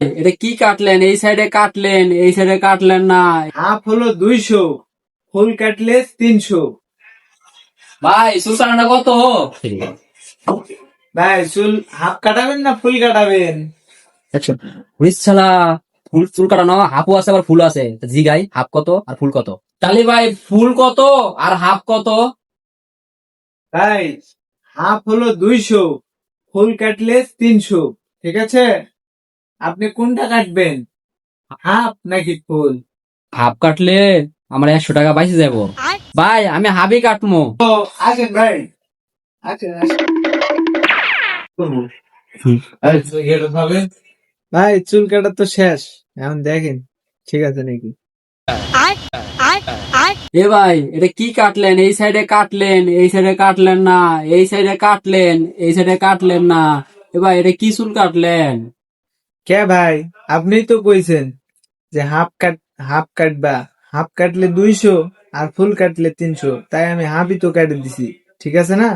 এটা কি কাটলেন? এই সাইডে কাটলেন, এই সাইডে কাটলেন না। হাফ হলো 200, ফুল কাটলে 300। ভাই চুল কাটানো কত? ভাই চুল হাফ কাটাবেন না ফুল কাটাবেন? শালা, ফুল চুল কাটানো হাফও আছে আবার ফুল আছে। জি গাই, হাফ কত আর ফুল কত? তাহলে ভাই ফুল কত আর হাফ কত? ভাই হাফ হলো 200, ফুল কাটলে 300। ঠিক আছে, আপনি কোনটা কাটবেন, হাফ নাকি ফুল? হাফ কাটলে আমার 100 টাকা বাইসে যাবো। ভাই আমি হাফই কাটবো। ও আসেন ভাই, আসেন আসেন। ভাই চুল কাটা তো শেষ, এখন দেখেন ঠিক আছে নাকি। এ ভাই এটা কি কাটলেন? এই সাইডে কাটলেন, এই সাইডে কাটলেন না, এই সাইডে কাটলেন, এই সাইডে কাটলেন না। এ ভাই এটা কি চুল কাটলেন? কে ভাই, আপনিই তো কইছেন যে হাফ কাটবা, হাফ কাটলে 200 আর ফুল কাটলে 300, তাই আমি হাফই তো কাটে দিছি। ঠিক আছে না?